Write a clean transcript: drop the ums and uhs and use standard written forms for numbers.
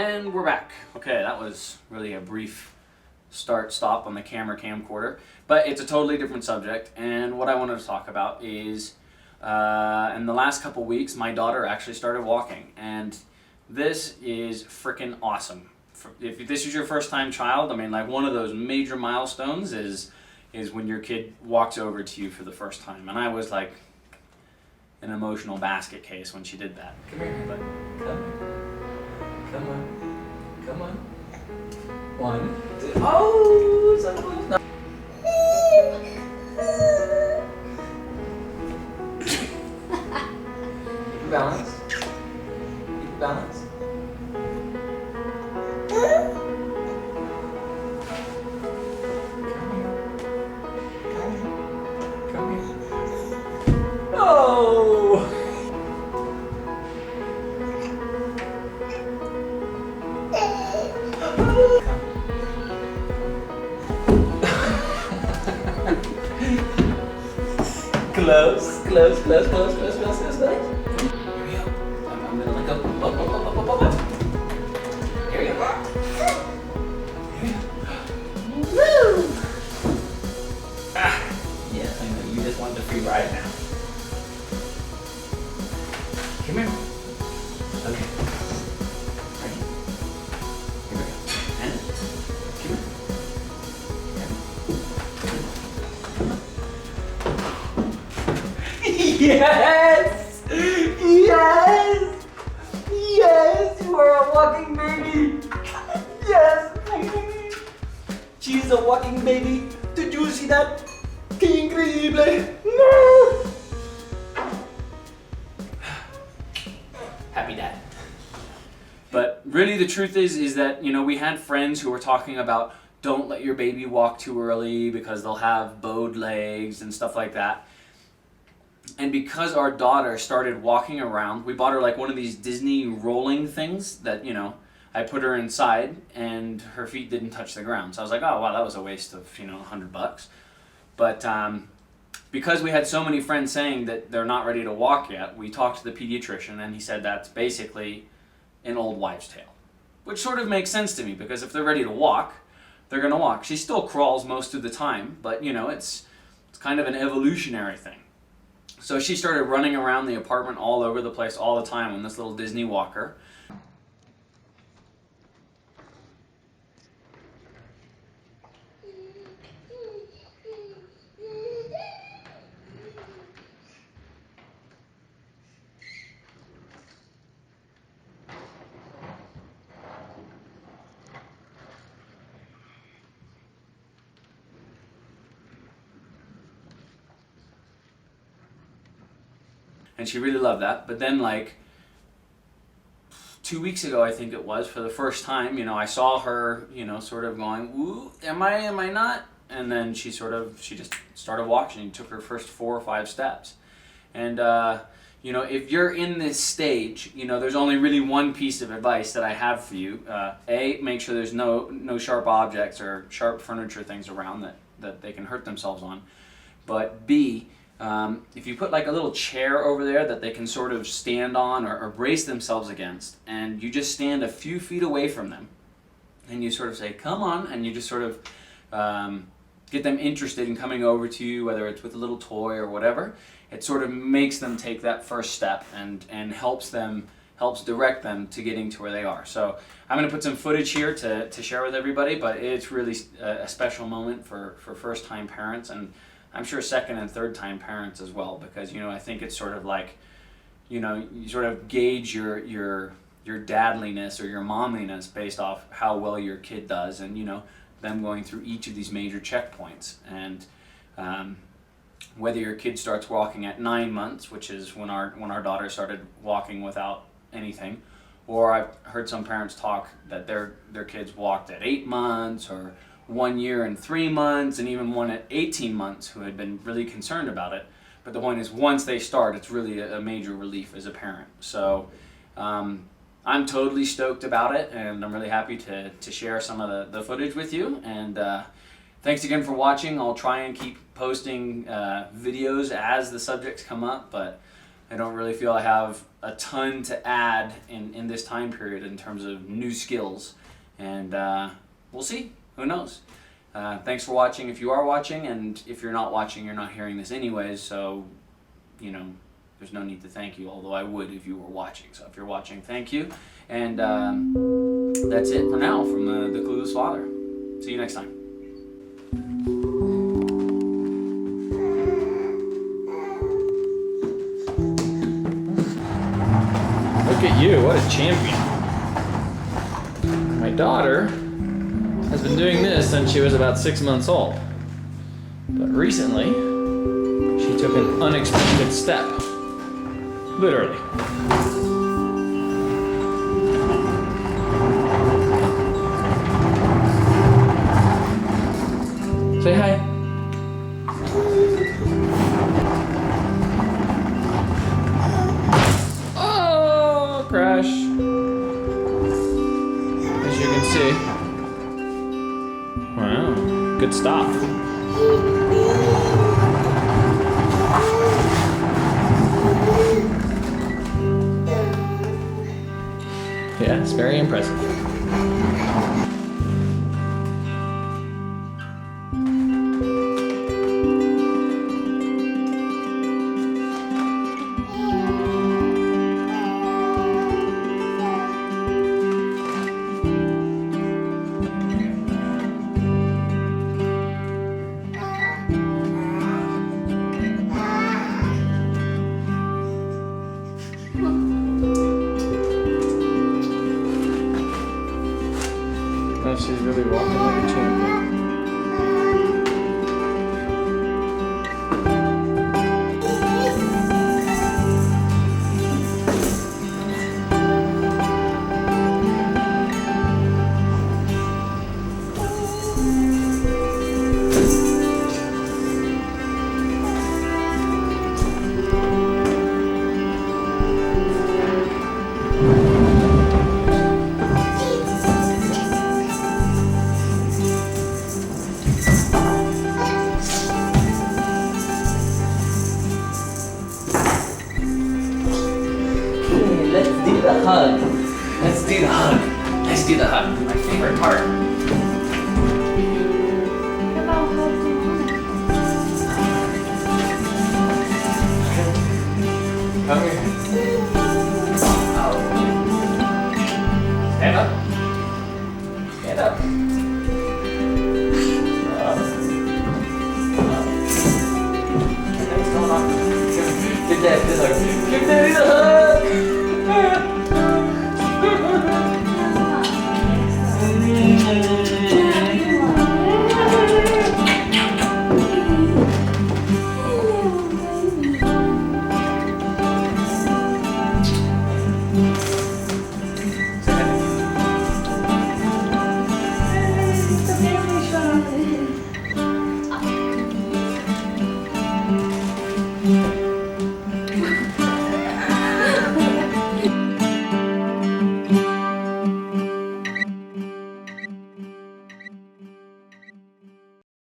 And we're back. Okay, that was really a brief start-stop on the camcorder, but it's a totally different subject, and what I wanted to talk about is in the last couple weeks, my daughter actually started walking, and this is freaking awesome. If this is your first-time child, I mean, like, one of those major milestones is when your kid walks over to you for the first time, and I was like an emotional basket case when she did that. Come here, bud. Come on. 1, 2. Oh, so close. No. Keep your balance. Keep your balance. Come here. Oh! Close. Here we go. I'm gonna let go. Up. Here we go. Woo! Yes, I know. You just want the free ride now. Come here. Okay. Ready? Here we go. And come here. Yes! Yes! Yes! You are a walking baby! Yes! She's a walking baby! Did you see that? Que increíble! No! Happy dad. But really the truth is that, you know, we had friends who were talking about don't let your baby walk too early because they'll have bowed legs and stuff like that. And because our daughter started walking around, we bought her like one of these Disney rolling things that, you know, I put her inside and her feet didn't touch the ground. So I was like, oh, wow, that was a waste of, you know, $100. But because we had so many friends saying that they're not ready to walk yet, we talked to the pediatrician and he said that's basically an old wives' tale. Which sort of makes sense to me because if they're ready to walk, they're going to walk. She still crawls most of the time, but, you know, it's kind of an evolutionary thing. So she started running around the apartment all over the place all the time on this little Disney walker. And she really loved that. But then, like, 2 weeks ago, I think it was, for the first time, you know, I saw her, you know, sort of going, ooh, am I not? And then she just started walking and took her first 4 or 5 steps. And, you know, if you're in this stage, you know, there's only really one piece of advice that I have for you. A, make sure there's no sharp objects or sharp furniture things around that they can hurt themselves on. But B, if you put like a little chair over there that they can sort of stand on or brace themselves against, and you just stand a few feet away from them, and you sort of say, come on, and you just sort of get them interested in coming over to you, whether it's with a little toy or whatever, it sort of makes them take that first step and helps direct them to getting to where they are. So I'm going to put some footage here to share with everybody, but it's really a special moment for first-time parents, and I'm sure second and third time parents as well, because, you know, I think it's sort of like, you know, you sort of gauge your dadliness or your momliness based off how well your kid does, and, you know, them going through each of these major checkpoints. And whether your kid starts walking at 9 months, which is when our daughter started walking without anything, or I've heard some parents talk that their kids walked at 8 months, or 1 year and 3 months, and even one at 18 months who had been really concerned about it. But the point is, once they start, it's really a major relief as a parent. So I'm totally stoked about it, and I'm really happy to share some of the footage with you. And thanks again for watching. I'll try and keep posting videos as the subjects come up, but I don't really feel I have a ton to add in this time period in terms of new skills. And we'll see. Who knows? Thanks for watching if you are watching, and if you're not watching, you're not hearing this anyways, so, you know, there's no need to thank you, although I would if you were watching. So if you're watching, thank you. And that's it for now from the Clueless Father. See you next time. Look at you, what a champion. My daughter has been doing this since she was about 6 months old. But recently, she took an unexpected step. Literally. Say hi. Oh, crash. As you can see. Wow, good stop. Yeah, it's very impressive. She's really walking like a champ.